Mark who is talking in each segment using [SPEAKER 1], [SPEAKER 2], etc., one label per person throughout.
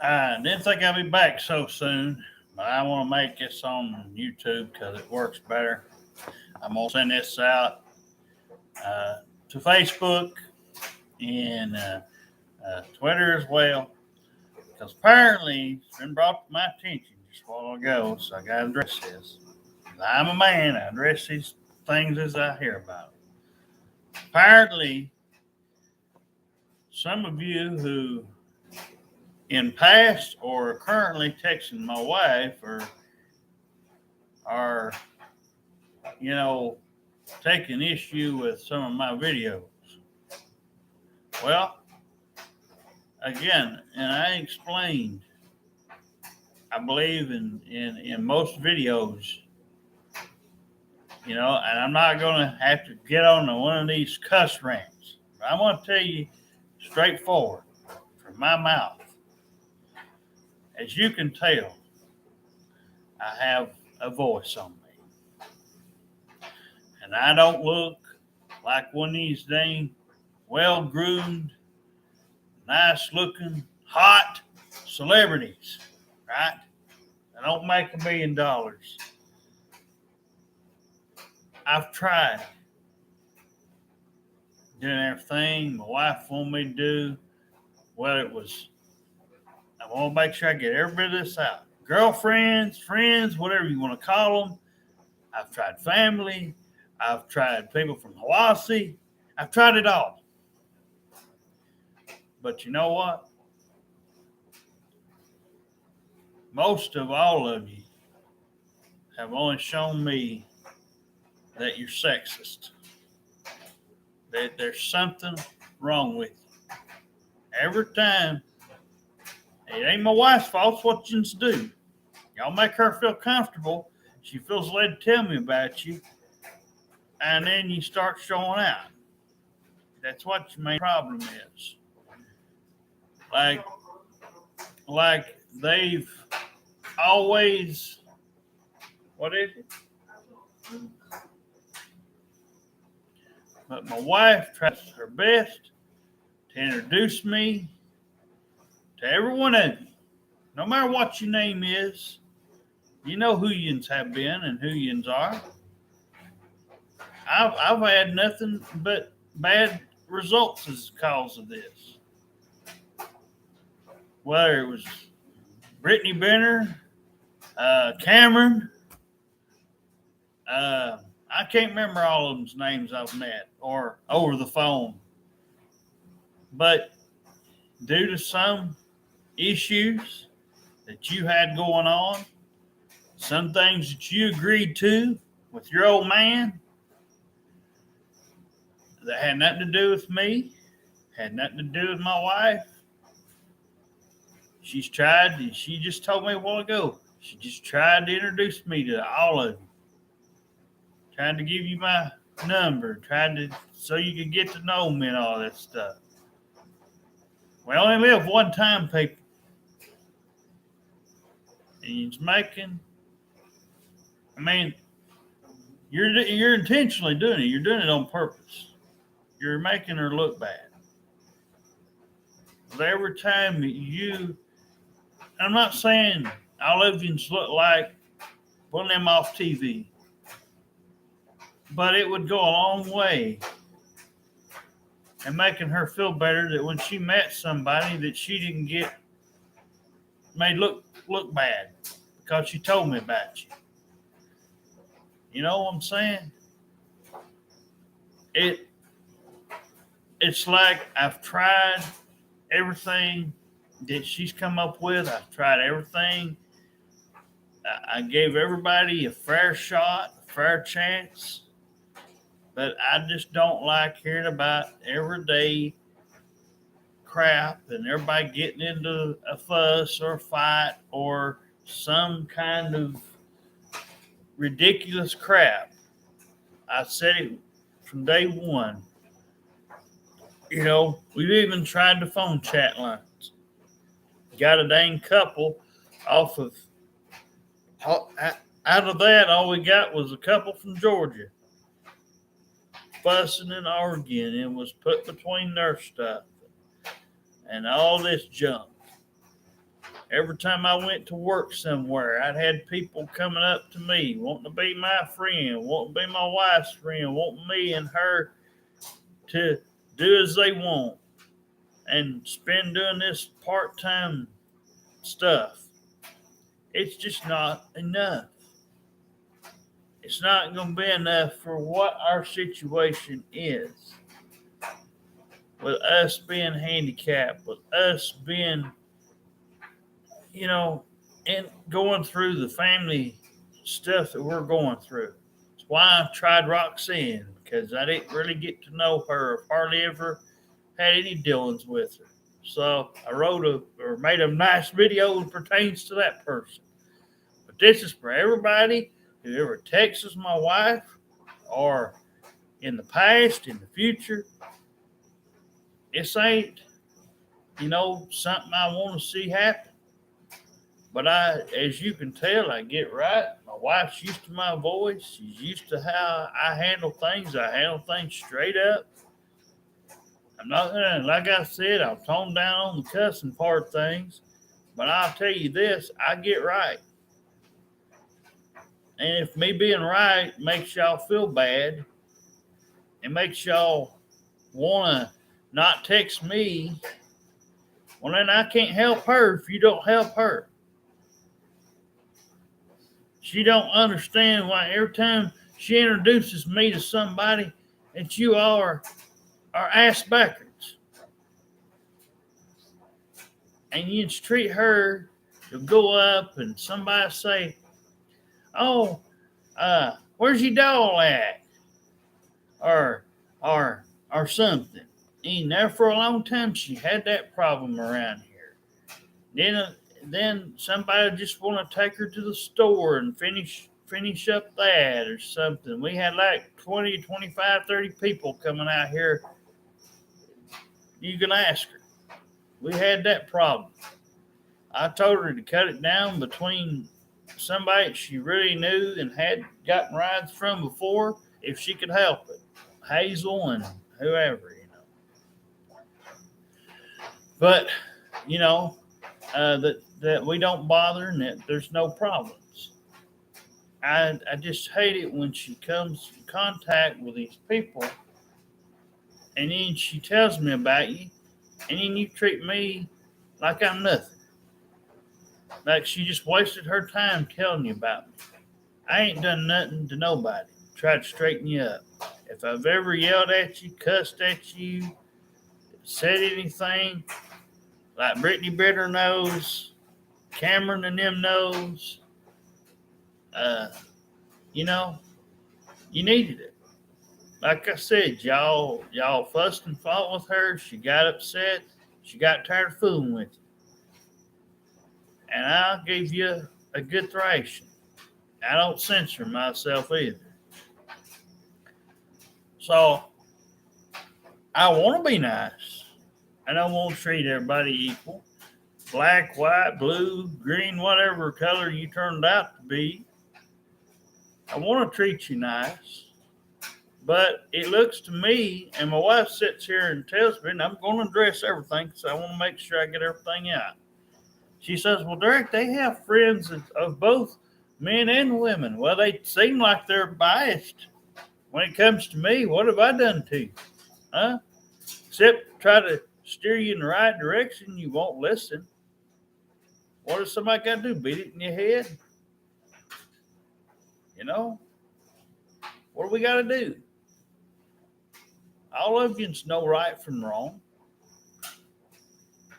[SPEAKER 1] I didn't think I'd be back so soon, but I want to make this on YouTube because it works better. I'm going to send this out uh, to Facebook and Twitter as well because apparently it's been brought to my attention just a while ago, so I got to address this. I'm a man, I address these things as I hear about them. Apparently, some of you who in past or currently texting my wife or are taking issue with some of my videos. Well, again, and I explained, I believe in most videos, and I'm not going to have to get on to one of these cuss rants. But I'm going to tell you straightforward from my mouth. As you can tell, I have a voice on me. And I don't look like one of these dang well groomed, nice looking, hot celebrities, right? I don't make $1 million. I've tried doing everything my wife wanted me to do. Whether it was, I want to make sure I get every bit of this out. Girlfriends, friends, whatever you want to call them. I've tried family. I've tried people from Hawaii. I've tried it all. But you know what? Most of all of you have only shown me that you're sexist. That there's something wrong with you. Every time, it ain't my wife's fault, it's what you do. Y'all make her feel comfortable. She feels led to tell me about you. And then you start showing out. That's what your main problem is. Like they've always, what is it? But my wife tries her best to introduce me to every one of you. No matter what your name is, you know who yins have been and who yins are. I've had nothing but bad results as a cause of this. Whether it was Brittany Benner, Cameron, I can't remember all of them's names I've met or over the phone. But due to some issues that you had going on, some things that you agreed to with your old man that had nothing to do with me, had nothing to do with my wife. She just told me a while ago, she just tried to introduce me to all of you. Tried to give you my number, so you could get to know me and all that stuff. We only live one time, people. And you're intentionally doing it. You're doing it on purpose. You're making her look bad. But every time I'm not saying all of you look like pulling them off TV, but it would go a long way in making her feel better that when she met somebody that she didn't get made look bad because she told me about you. You know what I'm saying? It's like I've tried everything that she's come up with. I've tried everything. I gave everybody a fair shot, a fair chance. But I just don't like hearing about everyday crap and everybody getting into a fuss or a fight or some kind of ridiculous crap. I said it from day one. We've even tried the phone chat lines. Got a dang couple off of, out of that, all we got was a couple from Georgia fussing and arguing and was put between their stuff and all this junk. Every time I went to work somewhere, I'd had people coming up to me, wanting to be my friend, wanting to be my wife's friend, wanting me and her to do as they want and spend doing this part-time stuff. It's just not enough. It's not going to be enough for what our situation is. With us being handicapped, with us being, and going through the family stuff that we're going through. That's why I tried Roxanne, because I didn't really get to know her, hardly ever had any dealings with her. So I made a nice video that pertains to that person. But this is for everybody who ever texts my wife, or in the past, in the future. This ain't, something I want to see happen. But as you can tell, I get right. My wife's used to my voice. She's used to how I handle things. I handle things straight up. I'm not gonna, like I said, I'll tone down on the cussing part of things. But I'll tell you this, I get right. And if me being right makes y'all feel bad, it makes y'all want to not text me, well, then I can't help her if you don't help her. She don't understand why every time she introduces me to somebody that you all are ass backwards. And you treat her to go up and somebody say, oh, where's your doll at? Or something. And there for a long time she had that problem around here. Then somebody just want to take her to the store and finish up that or something. We had like 20, 25, 30 people coming out here. You can ask her. We had that problem. I told her to cut it down between somebody she really knew and had gotten rides from before, if she could help it. Hazel and whoever, But, that we don't bother and that there's no problems. I just hate it when she comes in contact with these people and then she tells me about you and then you treat me like I'm nothing. Like she just wasted her time telling you about me. I ain't done nothing to nobody. Tried to straighten you up. If I've ever yelled at you, cussed at you, said anything, like Brittany Bitter knows, Cameron and them knows, you needed it. Like I said, y'all fussed and fought with her. She got upset. She got tired of fooling with you. And I'll give you a good thrashing. I don't censor myself either. So, I want to be nice. And I want to treat everybody equal. Black, white, blue, green, whatever color you turned out to be. I want to treat you nice. But it looks to me, and my wife sits here and tells me, and I'm going to address everything because I want to make sure I get everything out. She says, well, Derek, they have friends of both men and women. Well, they seem like they're biased. When it comes to me, what have I done to you? Huh? Except try to steer you in the right direction, you won't listen. What does somebody got to do? Beat it in your head? What do we got to do? All of you know right from wrong.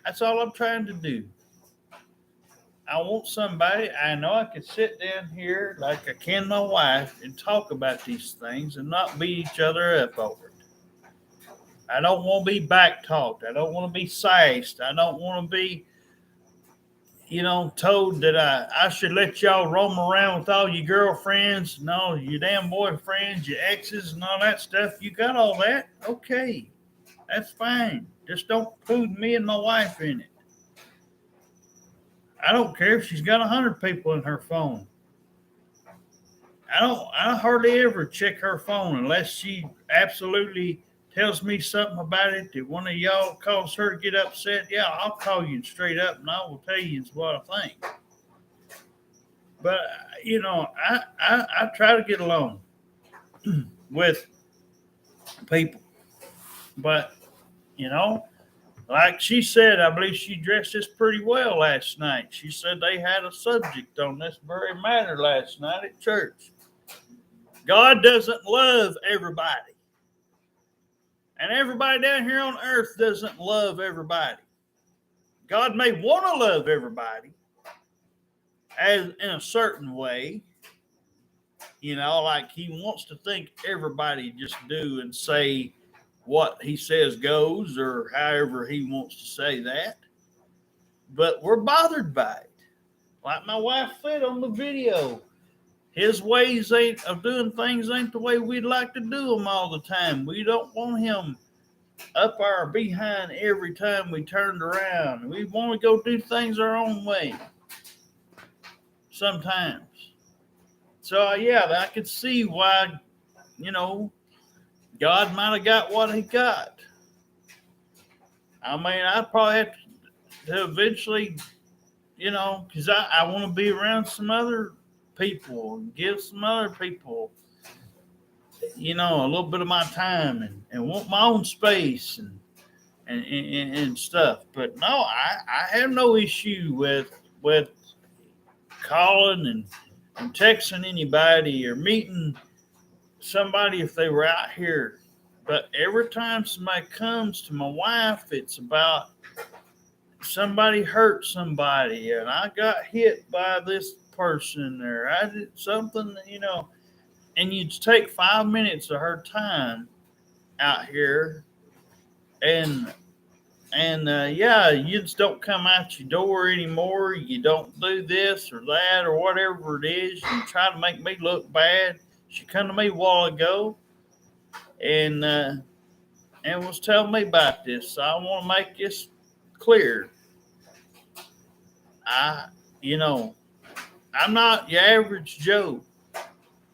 [SPEAKER 1] That's all I'm trying to do. I want somebody, I know I can sit down here like I can my wife and talk about these things and not beat each other up over it. I don't want to be back-talked. I don't want to be sassed. I don't want to be, told that I should let y'all roam around with all your girlfriends and all your damn boyfriends, your exes and all that stuff. You got all that? Okay. That's fine. Just don't include me and my wife in it. I don't care if she's got 100 people in her phone. I hardly ever check her phone unless she absolutely tells me something about it that one of y'all cause her to get upset, yeah, I'll call you straight up and I will tell you what I think. But I try to get along with people. But like she said, I believe she addressed this pretty well last night. She said they had a subject on this very matter last night at church. God doesn't love everybody. And everybody down here on earth doesn't love everybody. God may want to love everybody as in a certain way, like he wants to think everybody just do and say what he says goes, or however he wants to say that. But we're bothered by it. Like my wife said on the video, his ways of doing things ain't the way we'd like to do them all the time. We don't want him up our behind every time we turned around. We want to go do things our own way sometimes. So, yeah, I could see why, God might have got what he got. I mean, I'd probably have to eventually, because I want to be around some other people and give some other people, a little bit of my time and want my own space and stuff. But no, I have no issue with calling and texting anybody or meeting somebody if they were out here. But every time somebody comes to my wife, it's about somebody hurt somebody and I got hit by this person or I did something, and you'd take 5 minutes of her time out here and yeah, you just don't come out your door anymore. You don't do this or that or whatever it is. You try to make me look bad. She come to me a while ago and was telling me about this. So I want to make this clear. I'm not your average Joe.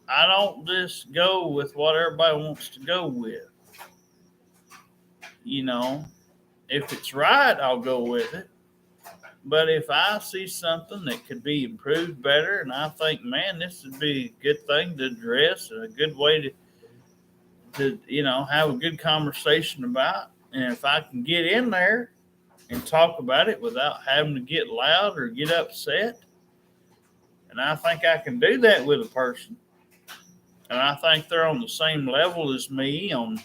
[SPEAKER 1] I don't just go with what everybody wants to go with. If it's right, I'll go with it. But if I see something that could be improved better, and I think, man, this would be a good thing to address and a good way to have a good conversation about, and if I can get in there and talk about it without having to get loud or get upset, and I think I can do that with a person, and I think they're on the same level as me on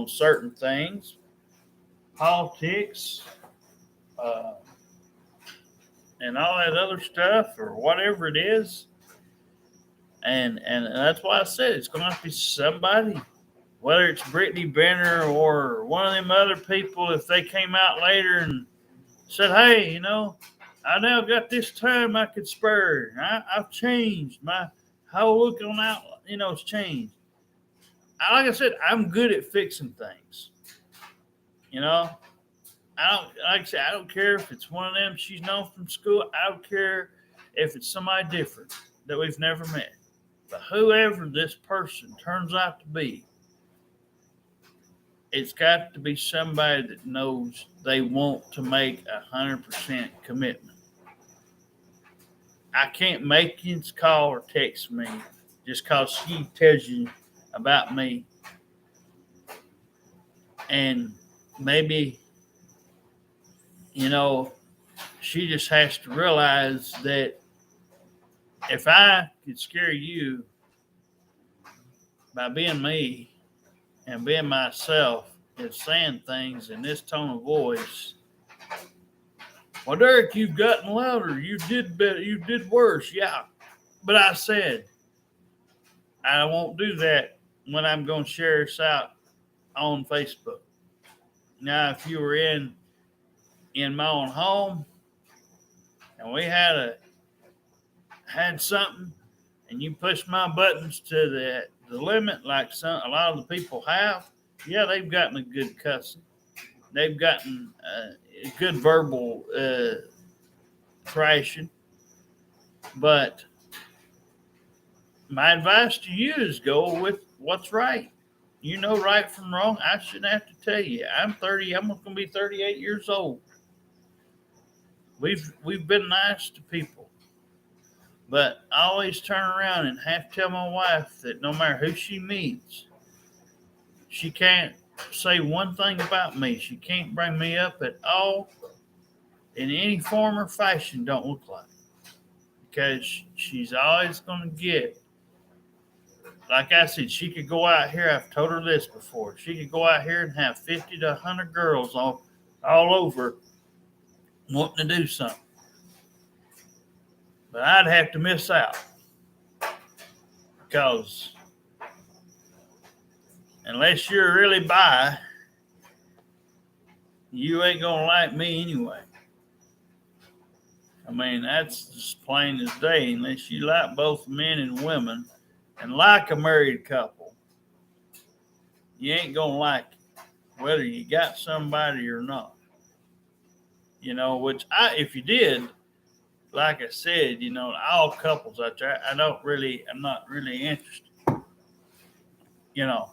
[SPEAKER 1] certain things, politics, and all that other stuff or whatever it is. And that's why I said it's going to have to be somebody, whether it's Brittany Benner or one of them other people, if they came out later and said, hey, I now got this time I could spare. I've changed. My whole look on out, it's changed. Like I said, I'm good at fixing things. I don't care if it's one of them she's known from school. I don't care if it's somebody different that we've never met. But whoever this person turns out to be, it's got to be somebody that knows they want to make 100% commitment. I can't make you call or text me just because she tells you about me. And maybe, she just has to realize that if I could scare you by being me and being myself and saying things in this tone of voice, well, Derek, you've gotten louder. You did better. You did worse. Yeah. But I said, I won't do that when I'm going to share this out on Facebook. Now, if you were in my own home and we had something and you pushed my buttons to the limit like a lot of the people have, yeah, they've gotten a good cussing. They've gotten a good verbal thrashing. But my advice to you is go with what's right. You know right from wrong. I shouldn't have to tell you. I'm 30. I'm going to be 38 years old. We've been nice to people, but I always turn around and have to tell my wife that no matter who she meets, she can't say one thing about me. She can't bring me up at all in any form or fashion. Don't look like, because she's always going to get. Like I said, she could go out here. I've told her this before. She could go out here and have 50 to 100 girls all over wanting to do something. But I'd have to miss out, because unless you're really bi, you ain't going to like me anyway. I mean, that's just plain as day. Unless you like both men and women and like a married couple, you ain't going to like it, whether you got somebody or not. You know, which if you did, like I said, you know, all couples out there, I'm not really interested. You know,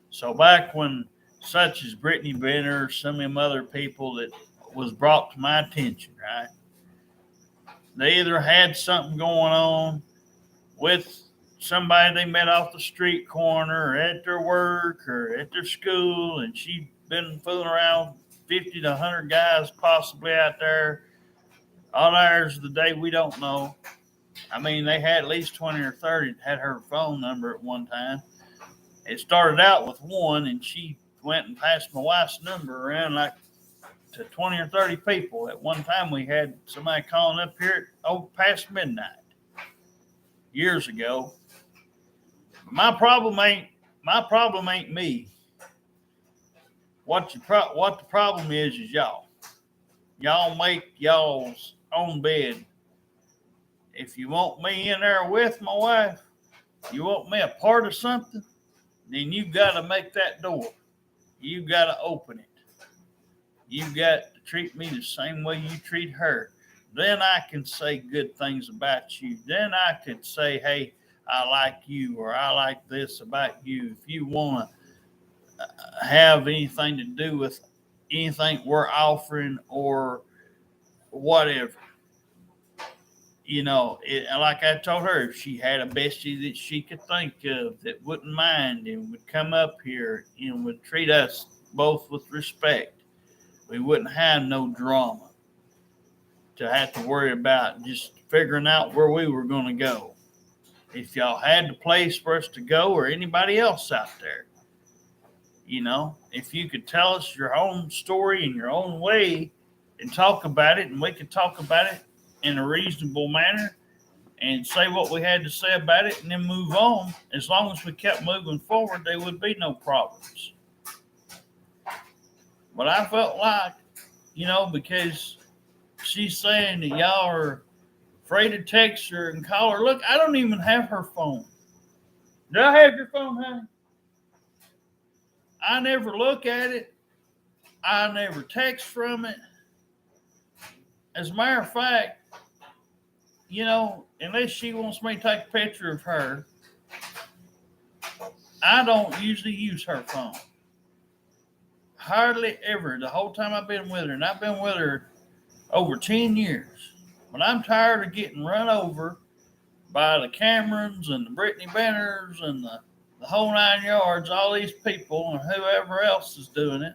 [SPEAKER 1] so back when such as Brittany Benner, some of them other people that was brought to my attention, right? They either had something going on with somebody they met off the street corner or at their work or at their school, and she'd been fooling around 50 to 100 guys possibly out there. All hours of the day, we don't know. I mean, they had at least 20 or 30 that had her phone number at one time. It started out with one, and she went and passed my wife's number around like to 20 or 30 people. At one time, we had somebody calling up here past midnight years ago. My problem ain't me. What the problem is y'all. Y'all make y'all's own bed. If you want me in there with my wife, you want me a part of something, then you got to make that door. You got to open it. You got to treat me the same way you treat her. Then I can say good things about you. Then I could say, hey, I like you, or I like this about you. If you want to have anything to do with anything we're offering or whatever. You know, like I told her, if she had a bestie that she could think of that wouldn't mind and would come up here and would treat us both with respect, we wouldn't have no drama to have to worry about just figuring out where we were going to go. If y'all had the place for us to go or anybody else out there, you know, if you could tell us your own story in your own way and talk about it, and we could talk about it in a reasonable manner and say what we had to say about it and then move on. As long as we kept moving forward, there would be no problems. But I felt like, you know, because she's saying that y'all are afraid to text her and call her. Look, I don't even have her phone. Do I have your phone, honey? I never look at it. I never text from it. As a matter of fact, you know, unless she wants me to take a picture of her, I don't usually use her phone. Hardly ever. The whole time I've been with her, and I've been with her over 10 years. But I'm tired of getting run over by the Camerons and the Brittany Benners and the whole 9 yards, all these people and whoever else is doing it.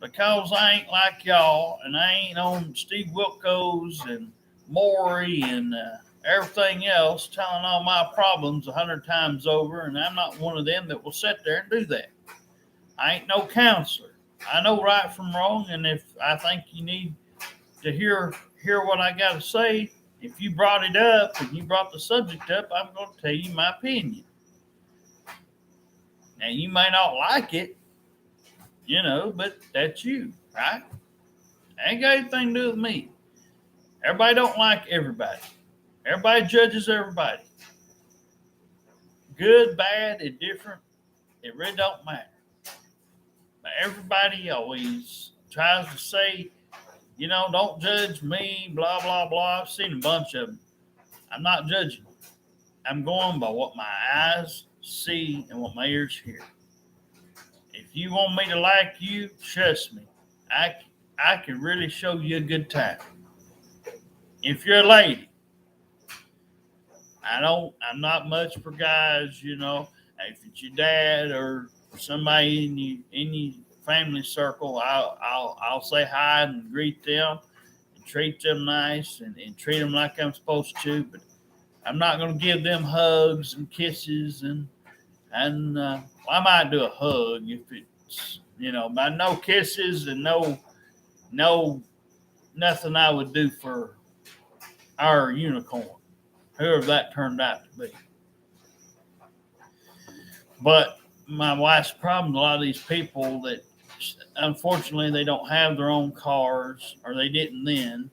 [SPEAKER 1] Because I ain't like y'all, and I ain't on Steve Wilkos and Maury and everything else telling all my problems 100 times over, and I'm not one of them that will sit there and do that. I ain't no counselor. I know right from wrong, and if I think you need to hear what I got to say, if you brought it up and you brought the subject up, I'm going to tell you my opinion. Now, you may not like it, you know, but that's you, right? Ain't got anything to do with me. Everybody don't like everybody. Everybody judges everybody. Good, bad, indifferent, it really don't matter. But everybody always tries to say, you know, don't judge me, blah, blah, blah. I've seen a bunch of them. I'm not judging. I'm going by what my eyes see and what my ears hear. you want me to like you, trust me, I can really show you a good time. If you're a lady, I'm not much for guys, you know. If it's your dad or somebody in your family circle, I'll say hi and greet them and treat them nice and treat them like I'm supposed to. But I'm not going to give them hugs and kisses and well, I might do a hug if it's, you know, but no kisses and no nothing I would do for our unicorn, whoever that turned out to be. But my wife's problem, a lot of these people that unfortunately they don't have their own cars, or they didn't then,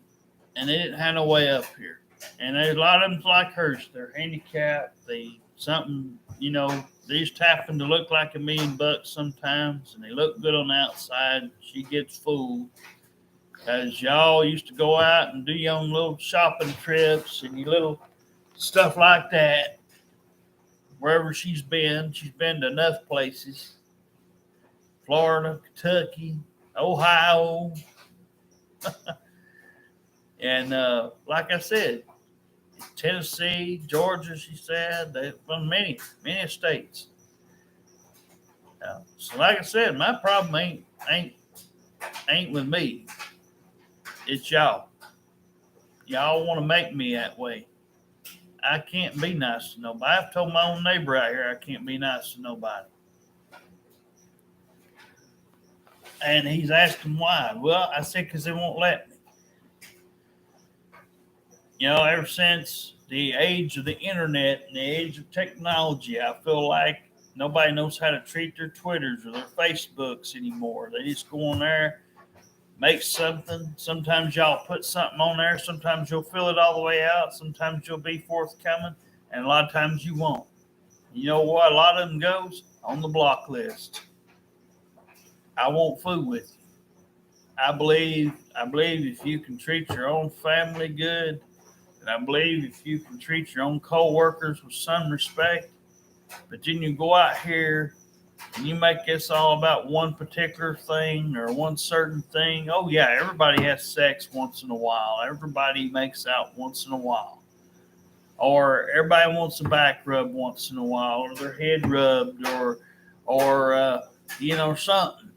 [SPEAKER 1] and they didn't have no way up here. And there's a lot of them like hers. They're handicapped. They something, you know, they just happen to look like $1,000,000 sometimes, and they look good on the outside. She gets fooled because y'all used to go out and do your own little shopping trips and your little stuff like that. Wherever she's been to enough places. Florida, Kentucky, Ohio. And like I said, Tennessee, Georgia, she said, they've from many states. So like I said, my problem ain't with me. It's y'all. Y'all want to make me that way. I can't be nice to nobody. I've told my own neighbor out here I can't be nice to nobody. And he's asking why. Well, I said because they won't let me. You know, ever since the age of the internet and the age of technology, I feel like nobody knows how to treat their Twitters or their Facebooks anymore. They just go on there, make something. Sometimes y'all put something on there. Sometimes you'll fill it all the way out. Sometimes you'll be forthcoming. And a lot of times you won't. You know what? A lot of them goes on the block list. I won't fool with you. I believe if you can treat your own family good, and I believe if you can treat your own co-workers with some respect, but then you go out here and you make this all about one particular thing or one certain thing. Oh yeah, everybody has sex once in a while. Everybody makes out once in a while. Or everybody wants a back rub once in a while, or their head rubbed, or you know, something.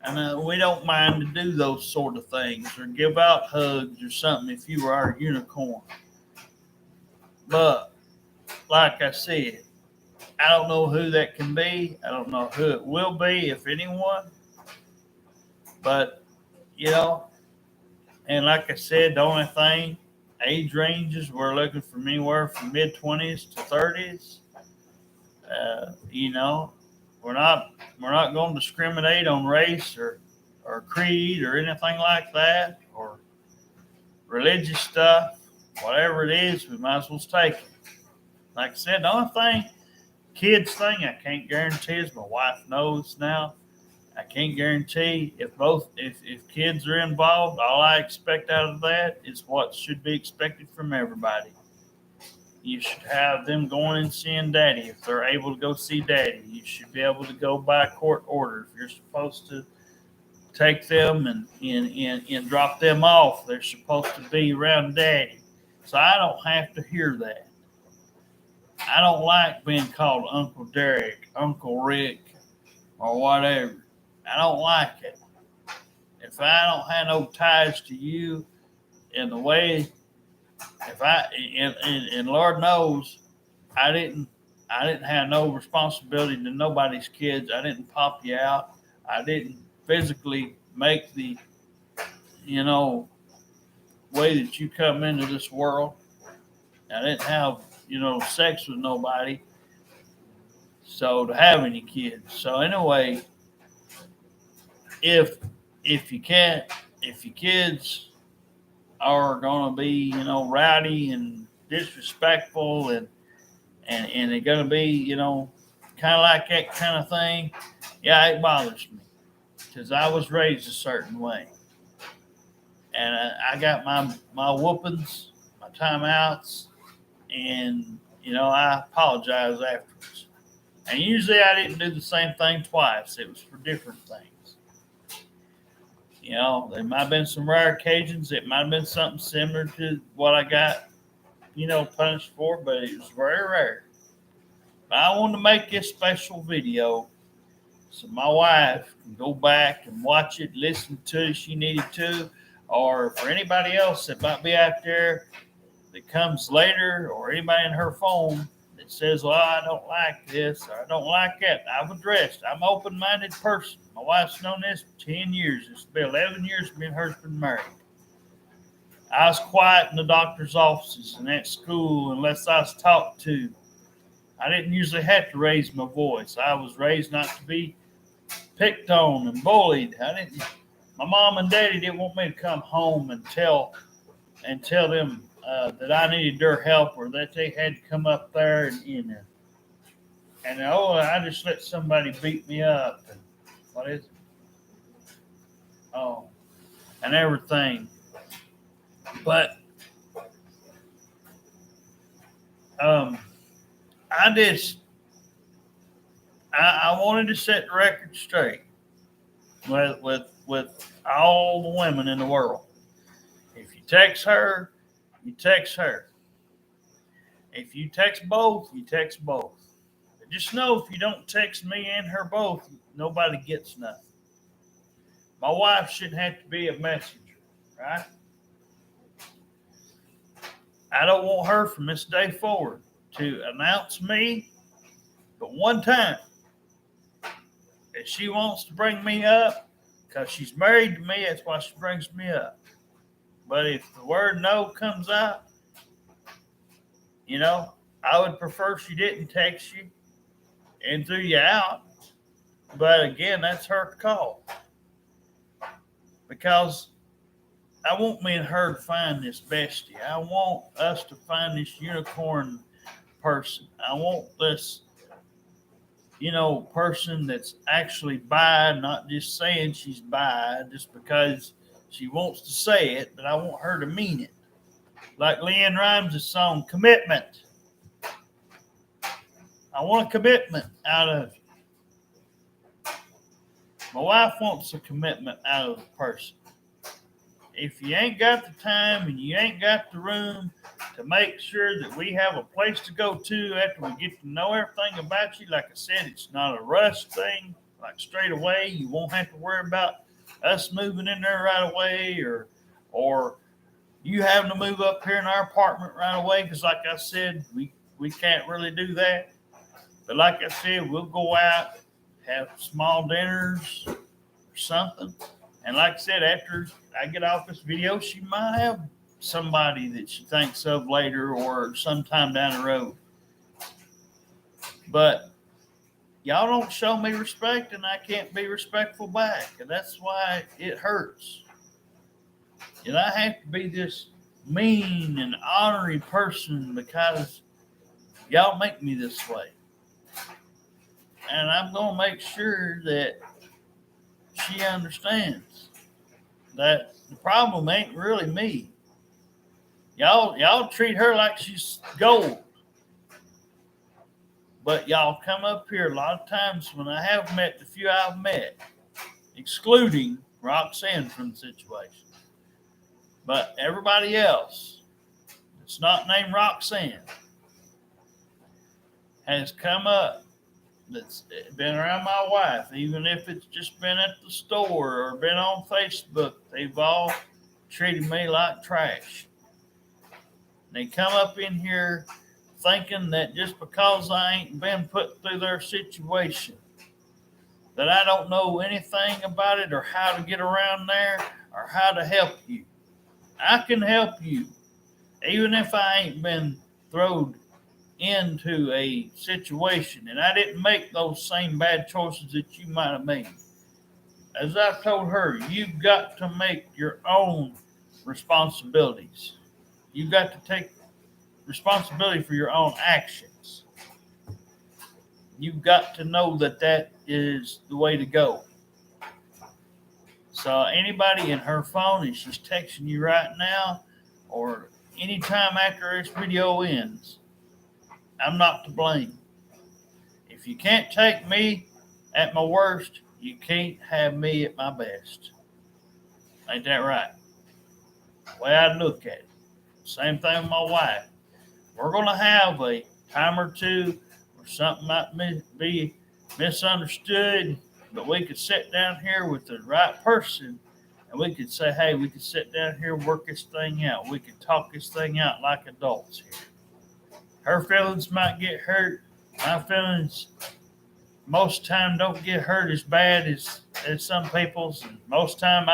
[SPEAKER 1] And we don't mind to do those sort of things or give out hugs or something if you were our unicorn. But like I said, I don't know who that can be. I don't know who it will be, if anyone. But, you know, and like I said, the only thing, age ranges, we're looking from anywhere from mid-20s to 30s. You know, we're not going to discriminate on race or creed or anything like that, or religious stuff. Whatever it is, we might as well take it. Like I said, the only thing, kids thing, I can't guarantee, as my wife knows now. I can't guarantee if kids are involved. All I expect out of that is what should be expected from everybody. You should have them going and seeing daddy if they're able to go see daddy. You should be able to go by court order. If you're supposed to take them and drop them off, they're supposed to be around daddy. So I don't have to hear that. I don't like being called Uncle Derek, Uncle Rick, or whatever. I don't like it. If I don't have no ties to you in the way, and Lord knows, I didn't have no responsibility to nobody's kids. I didn't pop you out. I didn't physically make the, you know, way that you come into this world. I didn't have, you know, sex with nobody. So to have any kids. So anyway, if your kids are going to be, you know, rowdy and disrespectful and they're going to be, you know, kind of like that kind of thing, yeah, it bothers me because I was raised a certain way. And I got my whoopings, my timeouts, and, you know, I apologize afterwards. And usually I didn't do the same thing twice. It was for different things. You know, there might have been some rare occasions. It might have been something similar to what I got, punished for, but it was very rare. But I wanted to make this special video so my wife can go back and watch it, listen to it if she needed to, or for anybody else that might be out there that comes later, or anybody in her phone that says, well, I don't like this, or I don't like that. I've addressed. I'm an open-minded person. My wife's known this for 10 years. It's been 11 years me and her's been married. I was quiet in the doctor's offices and at school unless I was talked to. I didn't usually have to raise my voice. I was raised not to be picked on and bullied. My mom and daddy didn't want me to come home and tell them that I needed their help or that they had to come up there and I just let somebody beat me up and what is it? Oh, and everything. But I wanted to set the record straight with all the women in the world. If you text her, you text her. If you text both, you text both. But just know if you don't text me and her both, nobody gets nothing. My wife shouldn't have to be a messenger, right? I don't want her from this day forward to announce me but one time. If she wants to bring me up because she's married to me, that's why she brings me up. But if the word no comes out, I would prefer she didn't text you and threw you out. But again, that's her call. Because I want me and her to find this bestie. I want us to find this unicorn person. I want this, person that's actually bi, not just saying she's bi just because she wants to say it, but I want her to mean it. Like Leanne Rimes' song, Commitment. I want a commitment out of you. My wife wants a commitment out of the person. If you ain't got the time and you ain't got the room to make sure that we have a place to go to after we get to know everything about you, like I said, it's not a rush thing. Like straight away, you won't have to worry about us moving in there right away or you having to move up here in our apartment right away. Because like I said, we can't really do that. But like I said, we'll go out, have small dinners or something. And like I said, after I get off this video, she might have somebody that she thinks of later or sometime down the road. But y'all don't show me respect and I can't be respectful back. And that's why it hurts. And I have to be this mean and honorary person because y'all make me this way. And I'm going to make sure that she understands that the problem ain't really me. Y'all treat her like she's gold. But y'all come up here a lot of times when I have met the few I've met, excluding Roxanne from the situation. But everybody else that's not named Roxanne has come up that's been around my wife, even if it's just been at the store or been on Facebook. They've all treated me like trash. They come up in here thinking that just because I ain't been put through their situation, that I don't know anything about it or how to get around there or how to help you. I can help you, even if I ain't been thrown into a situation and I didn't make those same bad choices that you might have made. As I've told her, you've got to make your own responsibilities. You've got to take responsibility for your own actions. You've got to know that that is the way to go. So anybody in her phone, and she's texting you right now, or anytime after this video ends, I'm not to blame. If if you can't take me at my worst, you can't have me at my best. Ain't that right? The way I look at it. Same thing with my wife. We're going to have a time or two where something might be misunderstood, but we could sit down here with the right person and we could say, hey, we could sit down here and work this thing out. We could talk this thing out like adults here. Her feelings might get hurt. My feelings most time don't get hurt as bad as some people's. And most time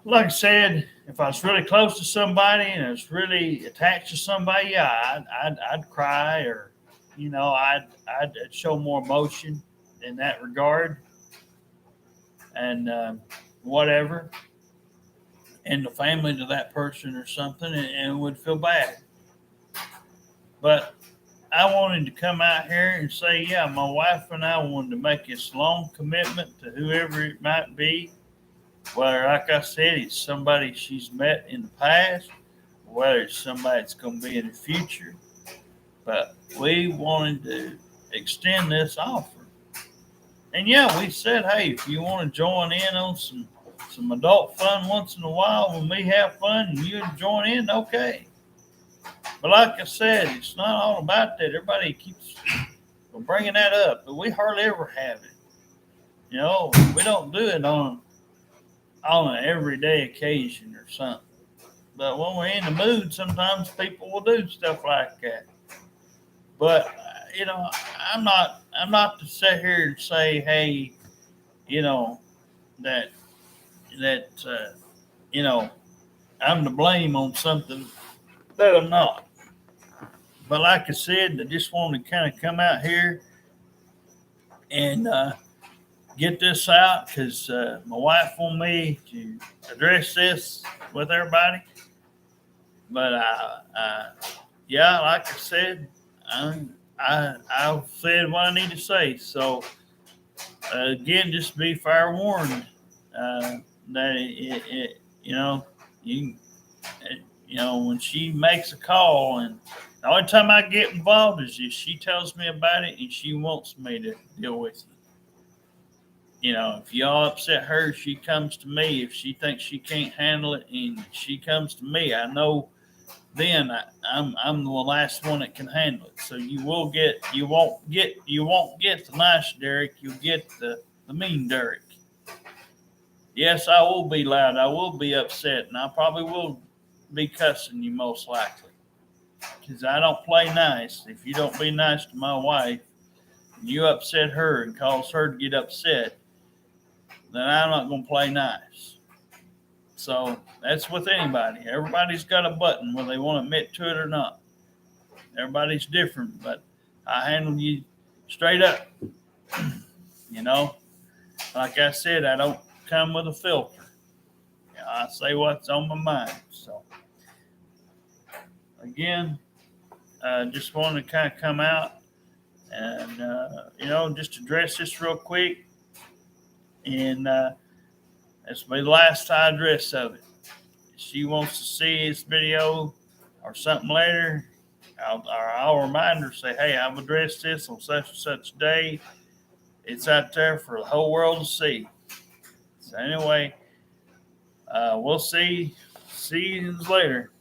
[SPEAKER 1] like I said, if I was really close to somebody and I was really attached to somebody, yeah, I'd cry, or I'd show more emotion in that regard, and whatever, in the family to that person or something, and would feel bad. But I wanted to come out here and say, yeah, my wife and I wanted to make this long commitment to whoever it might be. Whether, like I said, it's somebody she's met in the past, or whether it's somebody that's going to be in the future. But we wanted to extend this offer. And yeah, we said, hey, if you want to join in on some adult fun once in a while when we have fun and you join in, okay. But like I said, it's not all about that. Everybody keeps bringing that up, but we hardly ever have it. We don't do it on an everyday occasion or something. But when we're in the mood, sometimes people will do stuff like that. But I'm not to sit here and say, hey, that I'm to blame on something that I'm not. But like I said, I just wanted to kind of come out here and get this out because my wife wanted me to address this with everybody. But yeah, like I said, I've said what I need to say. So again, just be fair warned that when she makes a call, and the only time I get involved is if she tells me about it and she wants me to deal with you. If y'all upset her, she comes to me. If she thinks she can't handle it and she comes to me, I know then I'm the last one that can handle it. So you won't get the nice Derek, you'll get the mean Derek. Yes, I will be loud, I will be upset, and I probably will be cussing you most likely. Because I don't play nice. If you don't be nice to my wife, and you upset her and cause her to get upset, then I'm not going to play nice. So that's with anybody. Everybody's got a button whether they want to admit to it or not. Everybody's different, but I handle you straight up. Like I said, I don't come with a filter. I say what's on my mind. So again, just wanted to kind of come out and just address this real quick. And this will be the last address of it. If she wants to see this video or something later, I'll remind her, say, hey, I've addressed this on such and such day. It's out there for the whole world to see. So anyway, we'll see you later.